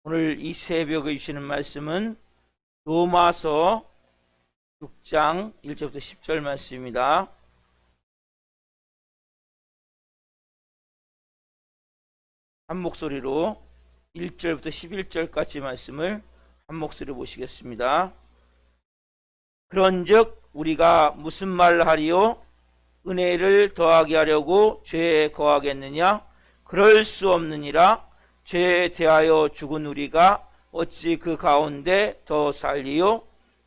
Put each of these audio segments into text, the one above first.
오늘 이 새벽에 주시는 말씀은 로마서 6장 1절부터 10절 말씀입니다. 한 목소리로 1절부터 11절까지 말씀을 한 목소리로 보시겠습니다. 그런즉 우리가 무슨 말을 하리요? 은혜를 더하게 하려고 죄에 거하겠느냐? 그럴 수 없느니라. 죄에 대하여 죽은 우리가 어찌 그 가운데 더 살리요?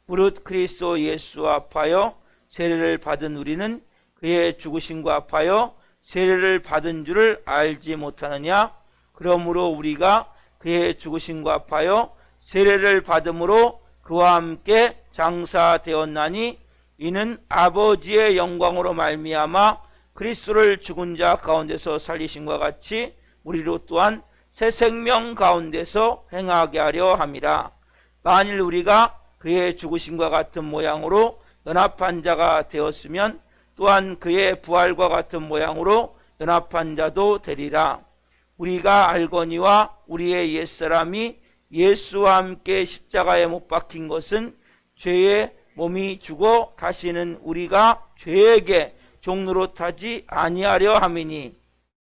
무릇 그리스도 예수와 합하여 세례를 받은 우리는 그의 죽으심과 합하여 세례를 받은 줄을 알지 못하느냐? 그러므로 우리가 그의 죽으심과 합하여 세례를 받음으로 그와 함께 장사되었나니 이는 아버지의 영광으로 말미암아 그리스도를 죽은 자 가운데서 살리심과 같이 우리로 또한 새 생명 가운데서 행하게 하려 함이라. 만일 우리가 그의 죽으심과 같은 모양으로 연합한 자가 되었으면 또한 그의 부활과 같은 모양으로 연합한 자도 되리라. 우리가 알거니와 우리의 옛사람이 예수와 함께 십자가에 못 박힌 것은 죄의 몸이 죽어 다시는 우리가 죄에게 종로로 타지 아니하려 함이니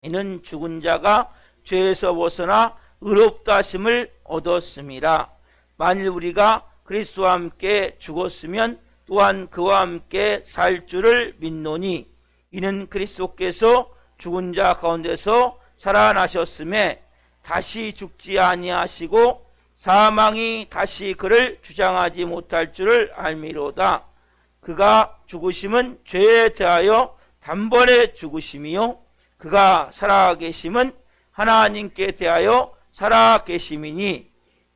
이는 죽은 자가 죄에서 벗어나 의롭다 하심을 얻었습니다. 만일 우리가 그리스도와 함께 죽었으면 또한 그와 함께 살 줄을 믿노니 이는 그리스도께서 죽은 자 가운데서 살아나셨음에 다시 죽지 아니하시고 사망이 다시 그를 주장하지 못할 줄을 알미로다. 그가 죽으심은 죄에 대하여 단번에 죽으심이요 그가 살아계심은 하나님께 대하여 살아계심이니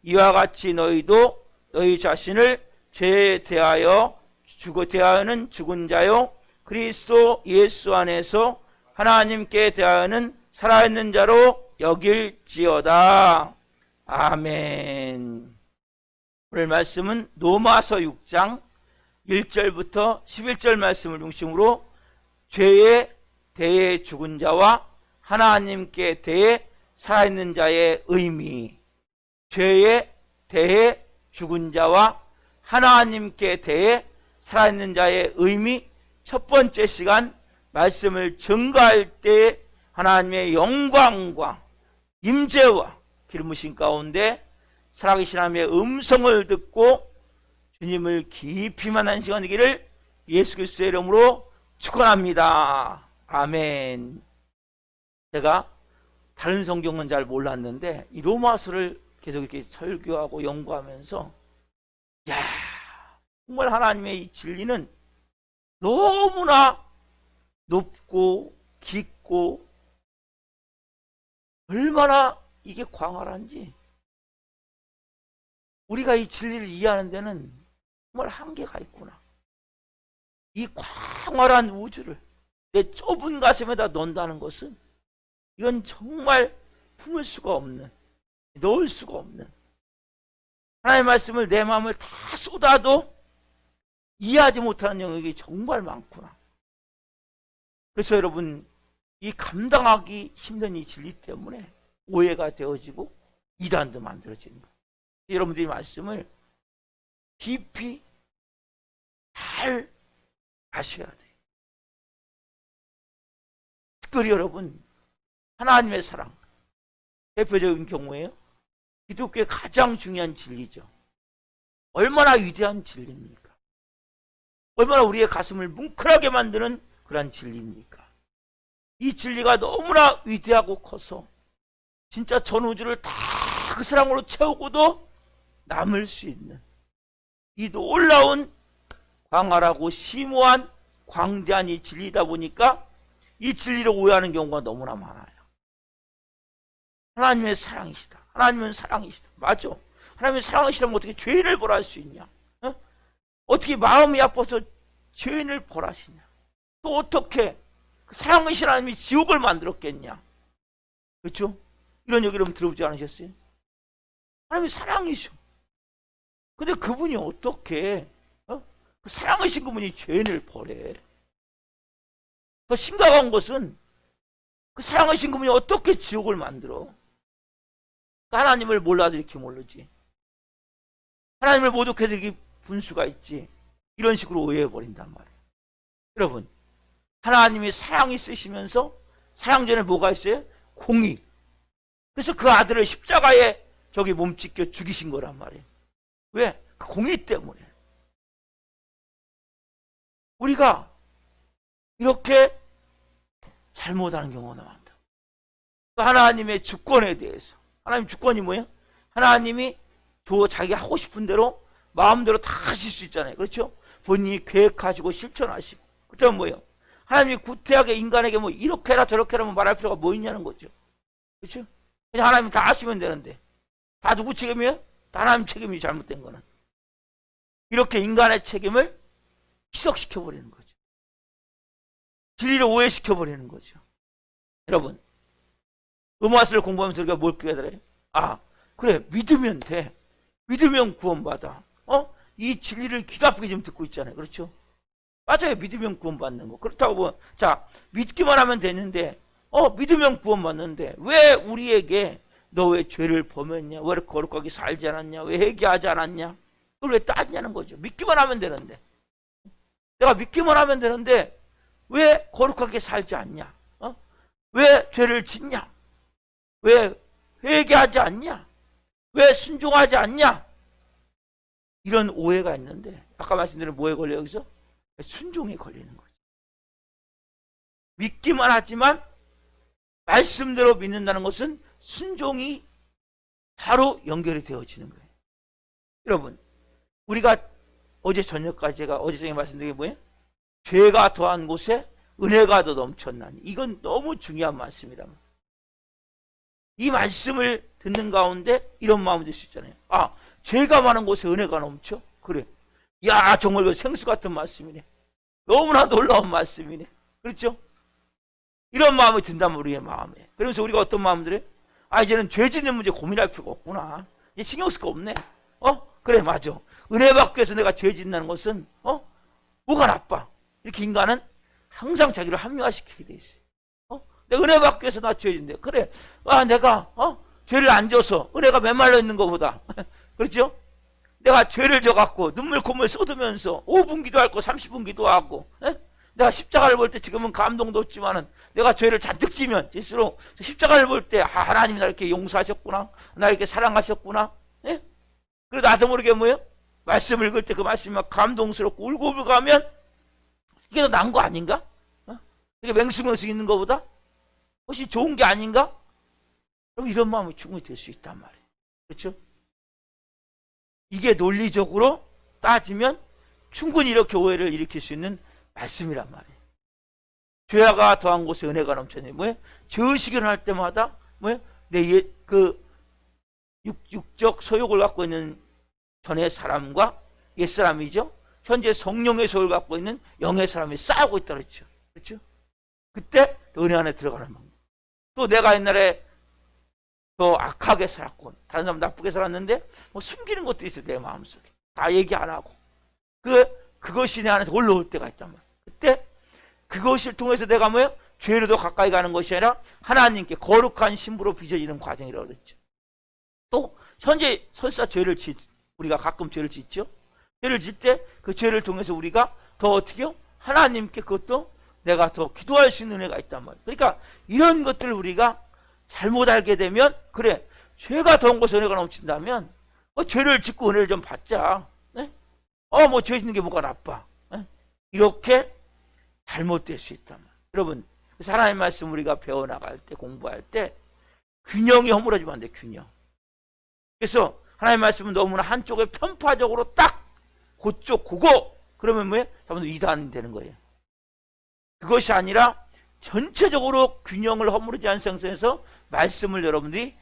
이와 같이 너희도 너희 자신을 죄에 대하여는 죽은 자요 그리스도 예수 안에서 하나님께 대하여는 살아있는 자로 여길지어다. 아멘. 오늘 말씀은 로마서 6장 1절부터 11절 말씀을 중심으로 죄에 대해 죽은 자와 하나님께 대해 살아있는 자의 의미, 죄에 대해 죽은 자와 하나님께 대해 살아있는 자의 의미, 첫 번째 시간 말씀을 증거할 때 하나님의 영광과 임재와 기름부심 가운데 살아계신 하나님의 음성을 듣고 주님을 깊이 만난 시간 되기를 예수 그리스도의 이름으로 축원합니다. 아멘. 제가 다른 성경은 잘 몰랐는데 이 로마서를 계속 이렇게 설교하고 연구하면서 야, 정말 하나님의 이 진리는 너무나 높고 깊고 얼마나 이게 광활한지 우리가 이 진리를 이해하는 데는 정말 한계가 있구나. 이 광활한 우주를 내 좁은 가슴에다 넣는다는 것은 이건 정말 품을 수가 없는, 넣을 수가 없는 하나님의 말씀을 내 마음을 다 쏟아도 이해하지 못하는 영역이 정말 많구나. 그래서 여러분 이 감당하기 힘든 이 진리 때문에 오해가 되어지고 이단도 만들어지는 거예요. 여러분들이 말씀을 깊이 잘 아셔야 돼요. 특별히 여러분 하나님의 사랑 대표적인 경우에요. 기독교의 가장 중요한 진리죠. 얼마나 위대한 진리입니까? 얼마나 우리의 가슴을 뭉클하게 만드는 그런 진리입니까? 이 진리가 너무나 위대하고 커서 진짜 전 우주를 다 그 사랑으로 채우고도 남을 수 있는 이 놀라운 광활하고 심오한 광대한 이 진리다 보니까 이 진리를 오해하는 경우가 너무나 많아요. 하나님의 사랑이시다. 하나님은 사랑이시다. 맞아. 하나님의 사랑이시라면 어떻게 죄인을 벌할 수 있냐? 어떻게 마음이 아파서 죄인을 벌하시냐? 또 어떻게 사랑이신 하나님이 지옥을 만들었겠냐? 그렇죠? 이런 얘기 여러분 들어보지 않으셨어요? 하나님이 사랑이셔. 근데 그분이 어떻게 그 사랑이신 그분이 죄인을 벌해? 더 심각한 것은 그 사랑하신 그분이 어떻게 지옥을 만들어? 하나님을 몰라도 이렇게 모르지. 하나님을 모독해도 이렇게 분수가 있지. 이런 식으로 오해해버린단 말이에요. 여러분, 하나님이 사랑이 쓰시면서 사랑 전에 뭐가 있어요? 공의. 그래서 그 아들을 십자가에 저기 몸짓겨 죽이신 거란 말이에요. 왜? 그 공의 때문에. 우리가 이렇게 잘못하는 경우가 많다. 하나님의 주권에 대해서. 하나님 주권이 뭐예요? 하나님이 자기 하고 싶은 대로 마음대로 다 하실 수 있잖아요. 그렇죠? 본인이 계획하시고 실천하시고. 그때는 뭐예요? 하나님이 구태하게 인간에게 뭐 이렇게 해라 저렇게 해라 말할 필요가 뭐 있냐는 거죠. 그렇죠? 그냥 하나님이 다 하시면 되는데 다 누구 책임이에요? 다 하나님 책임이 잘못된 거는. 이렇게 인간의 책임을 희석시켜버리는 거죠. 진리를 오해시켜버리는 거죠. 여러분, 로마서를 공부하면서 우리가 뭘 깨달아요? 아, 그래, 믿으면 돼. 믿으면 구원받아. 이 진리를 귀 아프게 좀 듣고 있잖아요. 그렇죠? 맞아요. 믿으면 구원받는 거. 그렇다고 뭐, 자, 믿기만 하면 되는데, 믿으면 구원받는데, 왜 우리에게 너 왜 죄를 범했냐? 왜 거룩하게 살지 않았냐? 왜 회개하지 않았냐? 그걸 왜 따지냐는 거죠. 믿기만 하면 되는데. 내가 믿기만 하면 되는데, 왜 거룩하게 살지 않냐? 왜 죄를 짓냐? 왜 회개하지 않냐? 왜 순종하지 않냐? 이런 오해가 있는데, 아까 말씀드린 뭐에 걸려 여기서? 순종에 걸리는 거죠. 믿기만 하지만 말씀대로 믿는다는 것은 순종이 바로 연결이 되어지는 거예요. 여러분, 우리가 어제 저녁까지 제가 어제 저녁에 말씀드린 게 뭐예요? 죄가 더한 곳에 은혜가 더 넘쳤나니. 이건 너무 중요한 말씀이다. 이 말씀을 듣는 가운데 이런 마음이 들 수 있잖아요. 아, 죄가 많은 곳에 은혜가 넘쳐? 그래. 야, 정말 그 생수 같은 말씀이네. 너무나 놀라운 말씀이네. 그렇죠? 이런 마음이 든다면 우리의 마음에. 그러면서 우리가 어떤 마음 들어요? 아, 이제는 죄 짓는 문제 고민할 필요가 없구나. 이제 신경 쓸 거 없네. 그래, 맞아. 은혜 받기 위해서 내가 죄 짓는다는 것은 뭐가 나빠? 이렇게 인간은 항상 자기를 합리화시키게 돼 있어요. 내가 은혜 받기 위해서 나 죄 짓는데. 그래. 아, 내가 죄를 안 져서 은혜가 메말라 있는 것보다 그렇죠? 내가 죄를 져갖고 눈물 콧물 쏟으면서 5분 기도할 거 30분 기도하고 내가 십자가를 볼 때 지금은 감동도 없지만은 내가 죄를 잔뜩 지면 질수록 십자가를 볼 때 하나님이 나 이렇게 용서하셨구나, 나 이렇게 사랑하셨구나. 그리고 나도 모르게 뭐예요? 말씀 읽을 때 그 말씀이 막 감동스럽고 울고 가면 이게 더 나은 거 아닌가? 이게 맹수맹수 있는 것보다 훨씬 좋은 게 아닌가? 그럼 이런 마음이 충분히 될 수 있단 말이에요. 그렇죠? 이게 논리적으로 따지면 충분히 이렇게 오해를 일으킬 수 있는 말씀이란 말이에요. 죄가 더한 곳에 은혜가 넘쳤네. 뭐예요? 죄의식이 일어날 때마다 뭐예요? 내 육적 소욕을 갖고 있는 전의 사람과 옛사람이죠. 현재 성령의 소욕을 갖고 있는 영의 사람이 싸우고 있다 그랬죠. 그렇죠? 그때 은혜 안에 들어가는 방법. 또 내가 옛날에 더 악하게 살았고 다른 사람 나쁘게 살았는데 뭐 숨기는 것도 있어요. 내 마음속에. 다 얘기 안 하고. 그것이 내 안에서 올라올 때가 있단 말이에요. 그때 그것을 통해서 내가 뭐예요? 죄로 더 가까이 가는 것이 아니라 하나님께 거룩한 신부로 빚어지는 과정이라고 그랬죠. 또 현재 설사 우리가 가끔 죄를 짓죠. 죄를 짓 때 그 죄를 통해서 우리가 더 어떻게 해요? 하나님께 그것도 내가 더 기도할 수 있는 은혜가 있단 말이에요. 그러니까 이런 것들을 우리가 잘못 알게 되면 그래, 죄가 더운 곳에 은혜가 넘친다면 죄를 짓고 은혜를 좀 받자. 뭐 죄 짓는 게 뭐가 나빠. 이렇게 잘못될 수 있단 말이에요. 여러분, 그래서 하나님의 말씀 우리가 배워나갈 때 공부할 때 균형이 허물어지면 안 돼. 균형. 그래서 하나님의 말씀은 너무나 한쪽에 편파적으로 딱 그쪽 그거 그러면 뭐예요? 여러분들 이단이 되는 거예요. 그것이 아니라 전체적으로 균형을 허물지 않은 상태에서 말씀을 여러분들이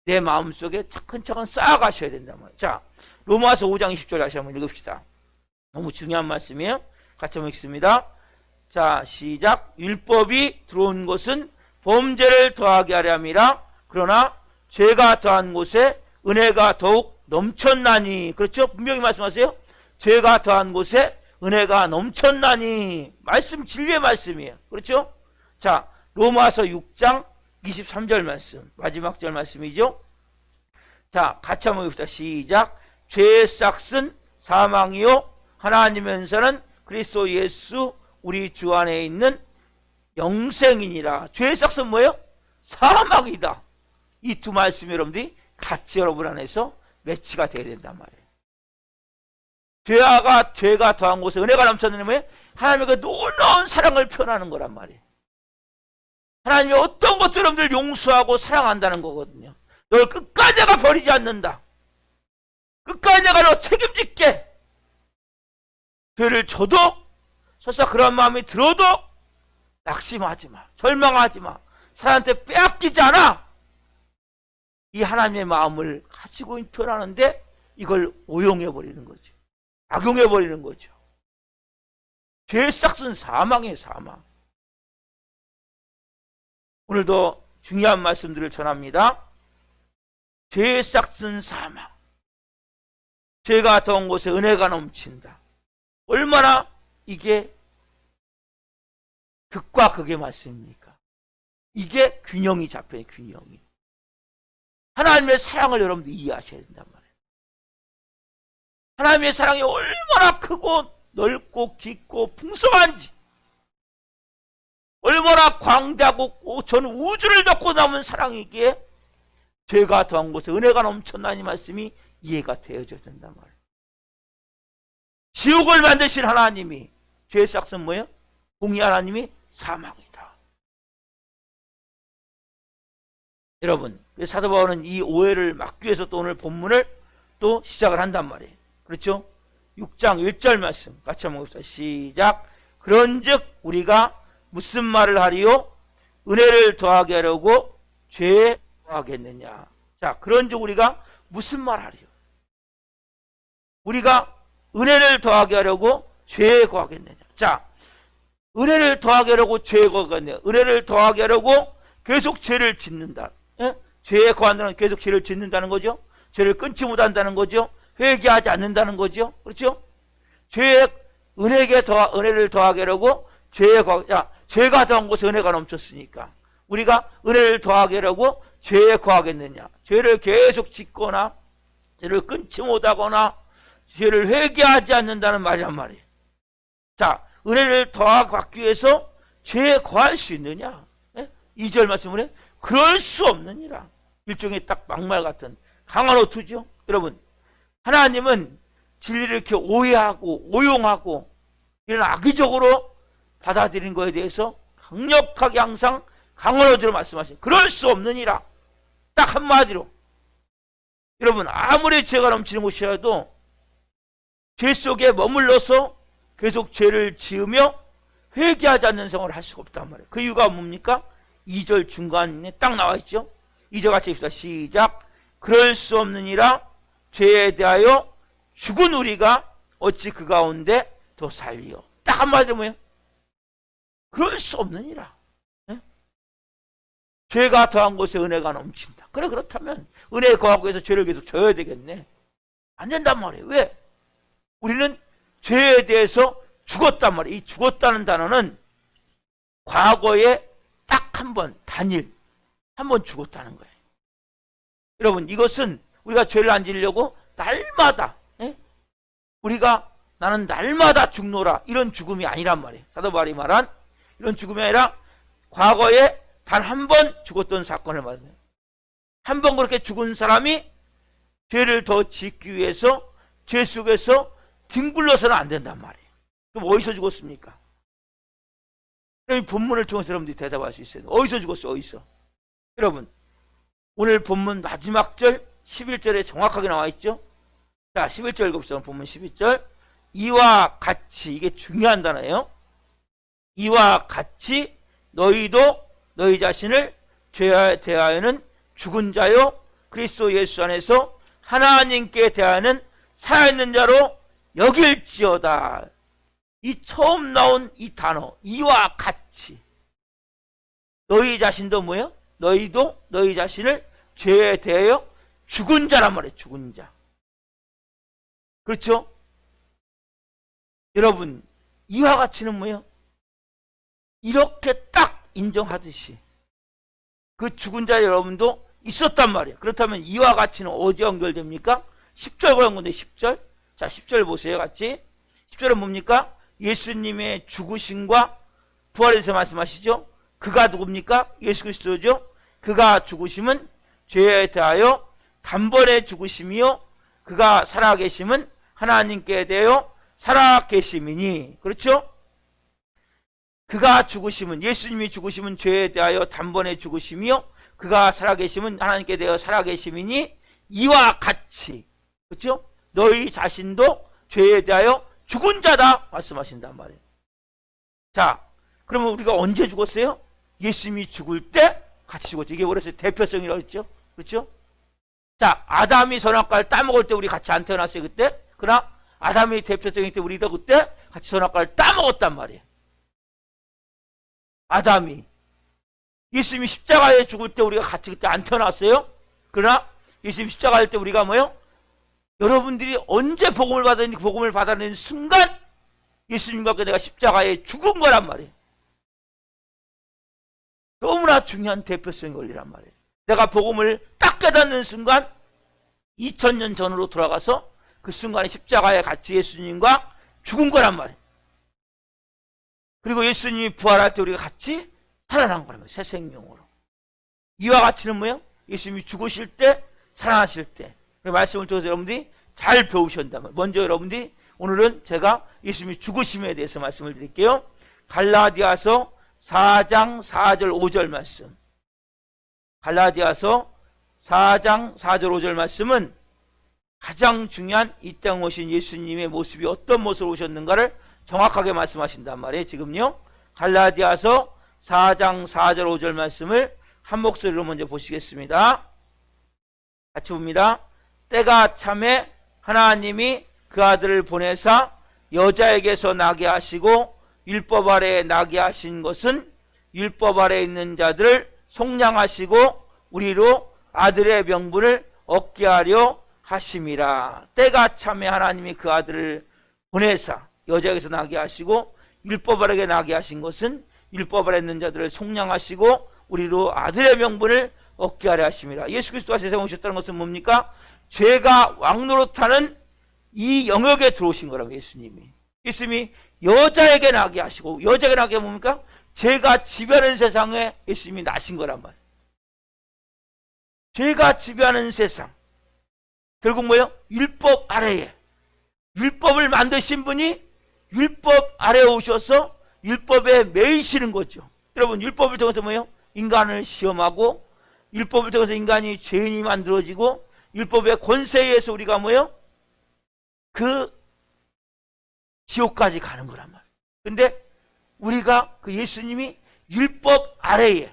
내 마음속에 차근차근 쌓아가셔야 된단 말이에요. 자, 로마서 5장 20절 다시 한번 읽읍시다. 너무 중요한 말씀이에요. 같이 한번 읽습니다. 자, 시작. 율법이 들어온 것은 범죄를 더하게 하려 함이라. 그러나 죄가 더한 곳에 은혜가 더욱 넘쳤나니. 그렇죠? 분명히 말씀하세요. 죄가 더한 곳에 은혜가 넘쳤나니. 말씀 진리의 말씀이에요. 그렇죠? 자, 로마서 6장 23절 말씀, 마지막 절 말씀이죠. 자, 같이 한번 봅시다. 시작. 죄의 싹은 사망이요 하나님의 은사는 그리스도 예수 우리 주 안에 있는 영생이니라. 죄의 싹은 뭐예요? 사망이다. 이 두 말씀 여러분들이 같이 여러분 안에서 매치가 돼야 된단 말이에요. 죄가 더한 곳에 은혜가 넘쳤느냐 뭐예요? 하나님의 그 놀라운 사랑을 표현하는 거란 말이에요. 하나님이 어떤 것들 여러분들 용서하고 사랑한다는 거거든요. 널 끝까지 내가 버리지 않는다. 끝까지 내가 너 책임질게. 죄를 져도 설사 그런 마음이 들어도 낙심하지 마. 절망하지 마. 사람한테 빼앗기지 않아. 이 하나님의 마음을 가지고 표현하는데 이걸 오용해버리는 거죠. 악용해버리는 거죠. 죄의 싹은 사망이에요. 사망. 오늘도 중요한 말씀들을 전합니다. 죄의 싹은 사망. 죄가 더한 곳에 은혜가 넘친다. 얼마나 이게 극과 극의 말씀입니까? 이게 균형이 잡혀요. 균형이. 하나님의 사랑을 여러분들 이해하셔야 된단 말이에요. 하나님의 사랑이 얼마나 크고 넓고 깊고 풍성한지, 얼마나 광대하고 전 우주를 덮고 남은 사랑이기에 죄가 더한 곳에 은혜가 넘쳤나니 말씀이 이해가 되어져야 된단 말이에요. 지옥을 만드신 하나님이 죄의 싹은 뭐예요? 공의 하나님이 사망이다. 여러분, 사도 바울은 이 오해를 막기 위해서 또 오늘 본문을 또 시작을 한단 말이에요. 그렇죠? 6장 1절 말씀 같이 한번 봅시다. 시작. 그런즉 우리가 무슨 말을 하리요? 은혜를 더하게 하려고 죄에 더하겠느냐. 자, 그런즉 우리가 무슨 말을 하리요? 우리가 은혜를 더하게 하려고 죄에 거하겠느냐. 자, 은혜를 더하게 하려고 죄에 거하겠느냐. 은혜를 더하게 하려고 계속 죄를 짓는다. 예? 죄에 거한다는 계속 죄를 짓는다는 거죠. 죄를 끊지 못한다는 거죠. 회개하지 않는다는 거죠. 그렇죠? 죄에 은혜를 더하게 하려고 죄에 거하. 자, 죄가 더한 곳에 은혜가 넘쳤으니까 우리가 은혜를 더하게 하려고 죄에 거하겠느냐. 죄를 계속 짓거나 죄를 끊지 못하거나 죄를 회개하지 않는다는 말이란 말이에요. 자, 은혜를 더하게 받기 위해서 죄에 거할 수 있느냐? 예? 2절 말씀을 해. 그럴 수 없느니라. 일종의 딱 막말 같은 강한 어투죠. 여러분, 하나님은 진리를 이렇게 오해하고 오용하고 이런 악의적으로 받아들인 거에 대해서 강력하게 항상 강한 어투로 말씀하시는 그럴 수 없느니라. 딱 한마디로. 여러분, 아무리 죄가 넘치는 곳이라도 죄 속에 머물러서 계속 죄를 지으며 회개하지 않는 생활을 할 수가 없단 말이에요. 그 이유가 뭡니까? 2절 중간에 딱 나와 있죠. 2절 같이 읽읍시다. 시작. 그럴 수 없느니라. 죄에 대하여 죽은 우리가 어찌 그 가운데 더 살리요. 딱 한마디로 뭐예요? 그럴 수 없느니라. 네? 죄가 더한 곳에 은혜가 넘친다. 그래, 그렇다면 은혜에 거하고 해서 죄를 계속 져야 되겠네. 안 된단 말이에요. 왜? 우리는 죄에 대해서 죽었단 말이에요. 이 죽었다는 단어는 과거에 딱 한 번, 단일, 한 번 죽었다는 거예요. 여러분, 이것은 우리가 죄를 안 지으려고 날마다, 우리가 나는 날마다 죽노라, 이런 죽음이 아니란 말이에요. 사도 바울이 말한 이런 죽음이 아니라 과거에 단 한 번 죽었던 사건을 말해요. 한 번 그렇게 죽은 사람이 죄를 더 짓기 위해서 죄 속에서 뒹굴러서는 안 된단 말이에요. 그럼 어디서 죽었습니까? 그럼 이 본문을 통해서 여러분들이 대답할 수 있어요. 어디서 죽었어? 어디서? 여러분, 오늘 본문 마지막 절 11절에 정확하게 나와 있죠? 자, 11절 읽읍시다. 본문 11절. 이와 같이, 이게 중요한 단어예요. 이와 같이 너희도 너희 자신을 죄에 대하여는 죽은 자요 그리스도 예수 안에서 하나님께 대하여는 살아있는 자로 여길지어다. 이 처음 나온 이 단어, 이와 같이. 너희 자신도 뭐예요? 너희도 너희 자신을 죄에 대하여 죽은 자란 말이에요. 죽은 자. 그렇죠? 여러분, 이와 같이는 뭐예요? 이렇게 딱 인정하듯이 그 죽은 자 여러분도 있었단 말이에요. 그렇다면 이와 같이는 어디 연결됩니까? 10절 그런 건데 10절. 자, 10절 보세요. 같이. 10절은 뭡니까? 예수님의 죽으심과 부활에 대해서 말씀하시죠. 그가 누굽니까? 예수 그리스도죠. 그가 죽으심은 죄에 대하여 단번에 죽으심이요 그가 살아계심은 하나님께 대하여 살아계심이니. 그렇죠? 그가 죽으심은, 예수님이 죽으심은 죄에 대하여 단번에 죽으심이요 그가 살아계심은 하나님께 대하여 살아계심이니 이와 같이, 그렇죠? 너희 자신도 죄에 대하여 죽은 자다 말씀하신단 말이에요. 자, 그러면 우리가 언제 죽었어요? 예수님이 죽을 때 같이 죽었죠. 이게 뭐랬어요? 대표성이라고 했죠. 그렇죠? 자, 아담이 선악과를 따먹을 때 우리 같이 안 태어났어요, 그때? 그러나 아담이 대표성일 때 우리도 그때 같이 선악과를 따먹었단 말이에요. 아담이. 예수님이 십자가에 죽을 때 우리가 같이 그때 안 태어났어요. 그러나 예수님 십자가일 때 우리가 뭐요? 여러분들이 언제 복음을 받았는지 복음을 받아내는 순간 예수님과 내가 십자가에 죽은 거란 말이에요. 너무나 중요한 대표성의 원리란 말이에요. 내가 복음을 딱 깨닫는 순간 2000년 전으로 돌아가서 그 순간에 십자가에 같이 예수님과 죽은 거란 말이에요. 그리고 예수님이 부활할 때 우리가 같이 살아난 거란 말이에요. 새 생명으로. 이와 같이는 뭐예요? 예수님이 죽으실 때, 살아나실 때. 말씀을 통해서 여러분들이 잘 배우셨다면, 먼저 여러분들이 오늘은 제가 예수님이 죽으심에 대해서 말씀을 드릴게요. 갈라디아서 4장 4절 5절 말씀. 갈라디아서 4장 4절 5절 말씀은 가장 중요한 이 땅 오신 예수님의 모습이 어떤 모습으로 오셨는가를 정확하게 말씀하신단 말이에요. 지금요. 갈라디아서 4장 4절 5절 말씀을 한 목소리로 먼저 보시겠습니다. 같이 봅니다. 때가 참에 하나님이 그 아들을 보내사 여자에게서 나게 하시고 율법 아래에 나게 하신 것은 율법 아래에 있는 자들을 속량하시고 우리로 아들의 명분을 얻게 하려 하심이라. 때가 참에 하나님이 그 아들을 보내사 여자에게서 나게 하시고 율법 아래에 나게 하신 것은 율법 아래에 있는 자들을 속량하시고 우리로 아들의 명분을 얻게 하려 하심이라. 예수 그리스도가 세상에 오셨다는 것은 뭡니까? 죄가 왕노릇하는 이 영역에 들어오신 거라고. 예수님이 여자에게 나게 하시고, 여자에게 나게 뭡니까? 죄가 지배하는 세상에 예수님이 나신 거란 말이에요. 죄가 지배하는 세상. 결국 뭐예요? 율법 아래에. 율법을 만드신 분이 율법 아래에 오셔서 율법에 매이시는 거죠. 여러분, 율법을 통해서 뭐예요? 인간을 시험하고, 율법을 통해서 인간이 죄인이 만들어지고, 율법의 권세에 의해서 우리가 뭐예요? 그 지옥까지 가는 거란 말이에요. 근데 우리가 그 예수님이 율법 아래에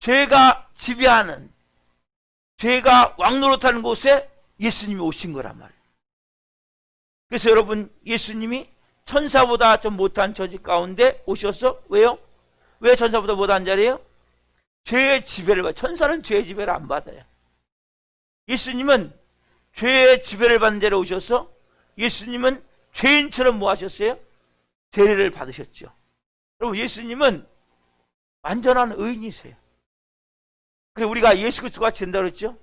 죄가 지배하는, 죄가 왕노릇하는 곳에 예수님이 오신 거란 말이에요. 그래서 여러분, 예수님이 천사보다 좀 못한 처지 가운데 오셔서, 왜요? 왜 천사보다 못한 자리예요? 죄의 지배를 받아요. 천사는 죄의 지배를 안 받아요. 예수님은 죄의 지배를 받는 자리에 오셔서 예수님은 죄인처럼 뭐 하셨어요? 세례를 받으셨죠. 여러분, 예수님은 완전한 의인이세요. 그리고 우리가 예수 그리스도가 된다고 그랬죠?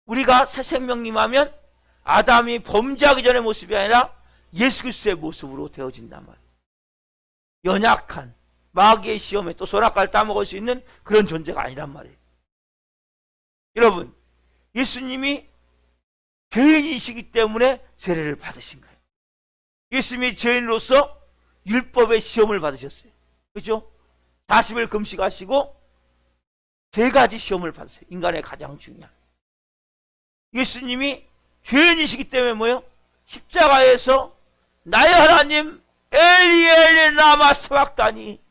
우리가 새 생명님 하면 아담이 범죄하기 전의 모습이 아니라 예수 그리스도의 모습으로 되어진단 말이에요. 연약한 마귀의 시험에 또 선악과를 따먹을 수 있는 그런 존재가 아니란 말이에요. 여러분, 예수님이 죄인이시기 때문에 세례를 받으신 거예요. 예수님이 죄인으로서 율법의 시험을 받으셨어요. 그렇죠? 40일 금식하시고 3가지 시험을 받으세요. 인간의 가장 중요한. 예수님이 죄인이시기 때문에 뭐예요? 십자가에서 나의 하나님 엘리 엘리 라마 사박다니,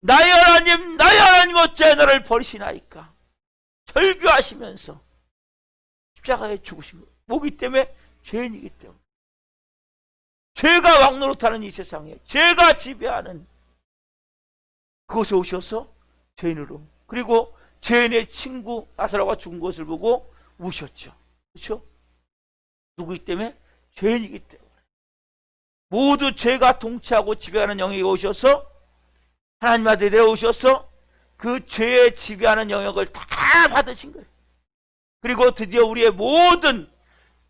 나의 하나님 어찌 나를 버리시나이까 절규하시면서 십자가에 죽으신 거예요. 뭐기 때문에? 죄인이기 때문에. 죄가 왕노릇하는 이 세상에, 죄가 지배하는 그곳에 오셔서 죄인으로, 그리고 죄인의 친구 나사로가 죽은 것을 보고 우셨죠. 그렇죠? 누구이기 때문에? 죄인이기 때문에. 모두 죄가 통치하고 지배하는 영이 오셔서 하나님 아들이 되어오셔서 그 죄의 지배하는 영역을 다 받으신 거예요. 그리고 드디어 우리의 모든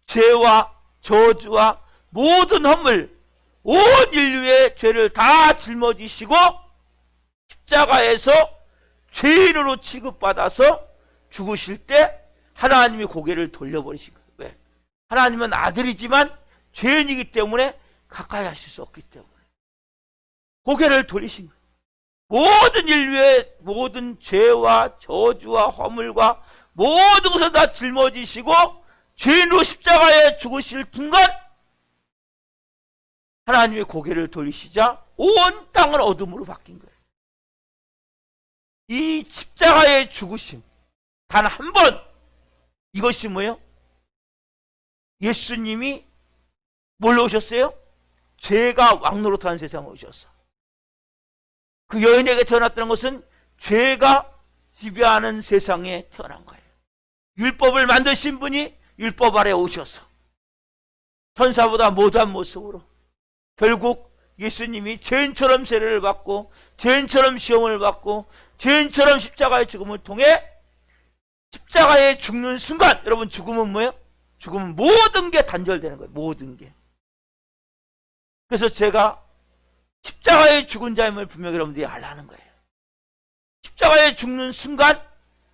죄와 저주와 모든 허물, 온 인류의 죄를 다 짊어지시고 십자가에서 죄인으로 취급받아서 죽으실 때 하나님이 고개를 돌려버리신 거예요. 왜? 하나님은 아들이지만 죄인이기 때문에 가까이 하실 수 없기 때문에 고개를 돌리신 거예요. 모든 인류의 모든 죄와 저주와 허물과 모든 것을 다 짊어지시고 죄인으로 십자가에 죽으실 순간 하나님의 고개를 돌리시자 온 땅은 어둠으로 바뀐 거예요. 이 십자가의 죽으심 단 한 번, 이것이 뭐예요? 예수님이 뭘로 오셨어요? 죄가 왕노릇하는 세상에 오셔서 그 여인에게 태어났다는 것은 죄가 지배하는 세상에 태어난 거예요. 율법을 만드신 분이 율법 아래 오셔서 천사보다 못한 모습으로 결국 예수님이 죄인처럼 세례를 받고 죄인처럼 시험을 받고 죄인처럼 십자가의 죽음을 통해 십자가에 죽는 순간, 여러분 죽음은 뭐예요? 죽음은 모든 게 단절되는 거예요. 모든 게. 그래서 제가 십자가에 죽은 자임을 분명히 여러분들이 알라는 거예요. 십자가에 죽는 순간,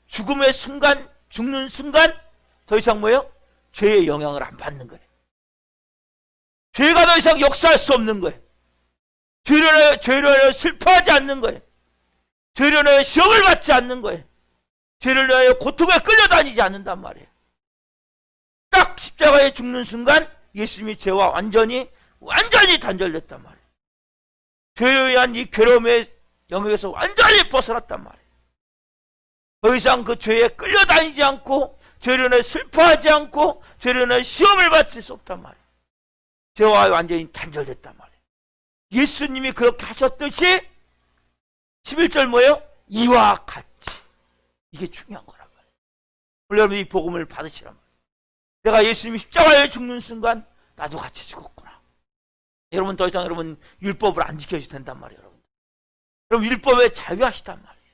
죽음의 순간, 죽는 순간 더 이상 뭐예요? 죄의 영향을 안 받는 거예요. 죄가 더 이상 역사할 수 없는 거예요. 죄로 인하여 슬퍼하지 않는 거예요. 죄로 인하여 시험을 받지 않는 거예요. 죄로 인하여 고통에 끌려다니지 않는단 말이에요. 딱 십자가에 죽는 순간 예수님이 죄와 완전히 단절됐단 말이에요. 죄에 의한 이 괴로움의 영역에서 완전히 벗어났단 말이에요. 더 이상 그 죄에 끌려다니지 않고 죄로 인해 슬퍼하지 않고 죄로 인해 시험을 받을 수 없단 말이에요. 죄와 완전히 단절됐단 말이에요. 예수님이 그렇게 하셨듯이 11절 뭐예요? 이와 같이. 이게 중요한 거란 말이에요. 원래 여러분 이 복음을 받으시란 말이에요. 내가 예수님이 십자가에 죽는 순간 나도 같이 죽었구나. 여러분 더 이상 여러분 율법을 안 지켜도 된단 말이에요. 여러분 율법에 자유하시단 말이에요.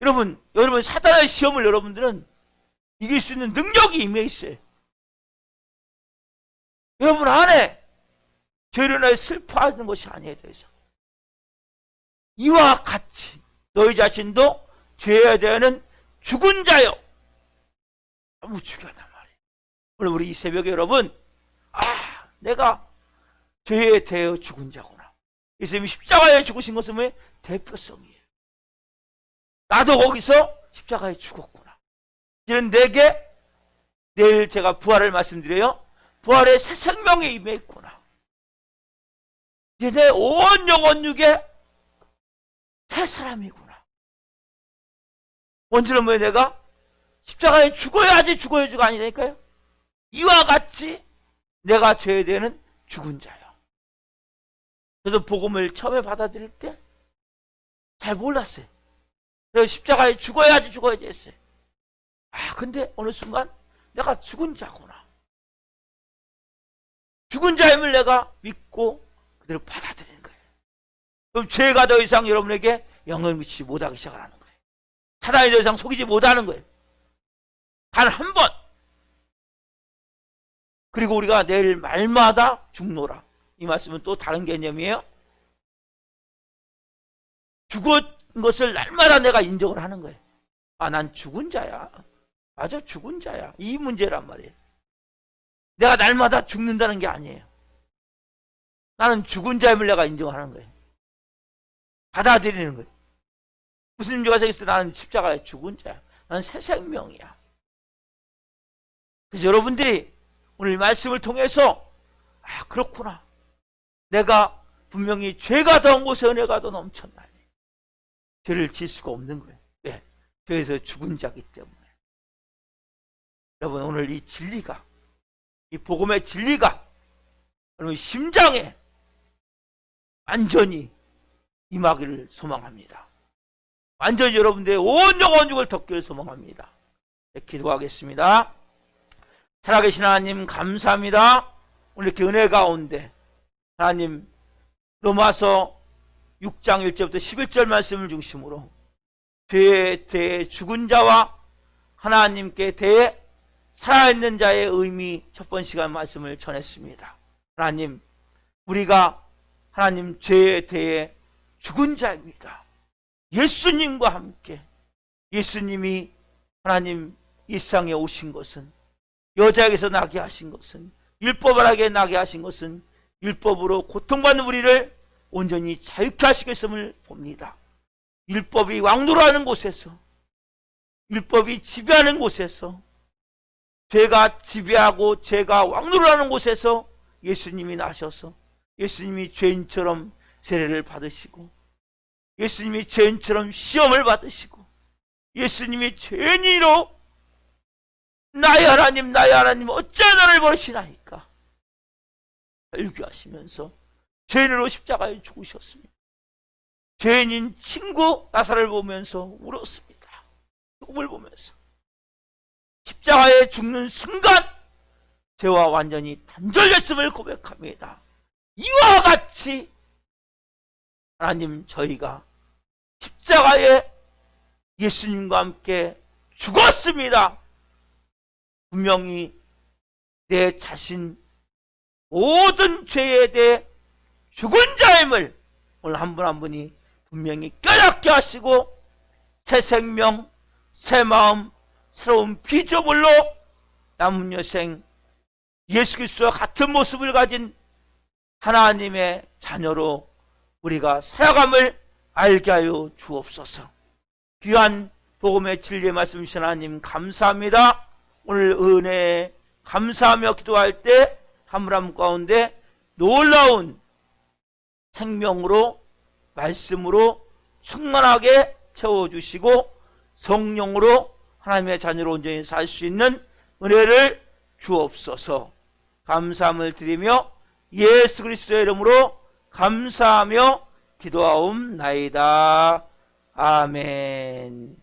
여러분 사단의 시험을 여러분들은 이길 수 있는 능력이 임해 있어요. 여러분 안에 죄로 인하여 슬퍼하는 것이 아니에 대해서 이와 같이 너희 자신도 죄에 대한 죽은 자요. 너무 중요하단 말이에요. 오늘 우리 이 새벽에 여러분, 내가 죄에 대하여 죽은 자구나. 예수님이 십자가에 죽으신 것은 왜? 대표성이에요. 나도 거기서 십자가에 죽었구나. 이제는 내게 내일 제가 부활을 말씀드려요. 부활의 새 생명에 임해 있구나. 이제 내 온 영혼 육에 새 사람이구나. 원죄는 뭐예요? 내가 십자가에 죽어야지가 아니라니까요. 이와 같이 내가 죄에 대한 죽은 자요. 저도 복음을 처음에 받아들일 때 잘 몰랐어요. 내가 십자가에 죽어야지 했어요. 근데 어느 순간 내가 죽은 자구나. 죽은 자임을 내가 믿고 그대로 받아들이는 거예요. 그럼 죄가 더 이상 여러분에게 영향을 미치지 못하기 시작하는 거예요. 사단이 더 이상 속이지 못하는 거예요. 단 한 번. 그리고 우리가 내일 말마다 죽노라. 이 말씀은 또 다른 개념이에요. 죽은 것을 날마다 내가 인정을 하는 거예요. 난 죽은 자야. 맞아, 죽은 자야. 이 문제란 말이에요. 내가 날마다 죽는다는 게 아니에요. 나는 죽은 자임을 내가 인정하는 거예요. 받아들이는 거예요. 무슨 문제가 생겼을 때 나는 십자가에 죽은 자야. 나는 새 생명이야. 그래서 여러분들이 오늘 이 말씀을 통해서 그렇구나. 내가 분명히 죄가 더한 곳에 은혜가 더 넘쳤나니 죄를 지을 수가 없는 거예요. 왜? 죄에서 죽은 자기 때문에. 여러분 오늘 이 진리가, 이 복음의 진리가 여러분 심장에 완전히 임하기를 소망합니다. 완전히 여러분들의 온 영혼육을 덮기를 소망합니다. 네, 기도하겠습니다. 살아계신 하나님 감사합니다. 오늘 이렇게 은혜 가운데 하나님 로마서 6장 1절부터 11절 말씀을 중심으로 죄에 대해 죽은 자와 하나님께 대해 살아있는 자의 의미 첫 번 시간 말씀을 전했습니다. 하나님, 우리가 하나님 죄에 대해 죽은 자입니다. 예수님과 함께 예수님이 하나님 이 세상에 오신 것은, 여자에게서 나게 하신 것은, 율법을 나게 하신 것은 율법으로 고통받는 우리를 온전히 자유케 하시겠음을 봅니다. 율법이 왕노라하는 곳에서, 율법이 지배하는 곳에서, 죄가 지배하고 죄가 왕노라하는 곳에서 예수님이 나셔서 예수님이 죄인처럼 세례를 받으시고, 예수님이 죄인처럼 시험을 받으시고, 예수님이 죄인으로 나의 하나님 어찌 나를 버리시나이까 설교하시면서 죄인으로 십자가에 죽으셨습니다. 죄인인 친구 나사를 보면서 울었습니다. 죽음을 보면서 십자가에 죽는 순간 죄와 완전히 단절됐음을 고백합니다. 이와 같이 하나님, 저희가 십자가에 예수님과 함께 죽었습니다. 분명히 내 자신 모든 죄에 대해 죽은 자임을 오늘 한 분 한 분이 분명히 깨닫게 하시고, 새 생명, 새 마음, 새로운 피조물로 남은 여생 예수 그리스도와 같은 모습을 가진 하나님의 자녀로 우리가 살아감을 알게 하여 주옵소서. 귀한 복음의 진리의 말씀 주신 하나님 감사합니다. 오늘 은혜에 감사하며 기도할 때 한 분 한 분 가운데 놀라운 생명으로, 말씀으로 충만하게 채워주시고 성령으로 하나님의 자녀로 온전히 살 수 있는 은혜를 주옵소서. 감사함을 드리며 예수 그리스도의 이름으로 감사하며 기도하옵나이다. 아멘.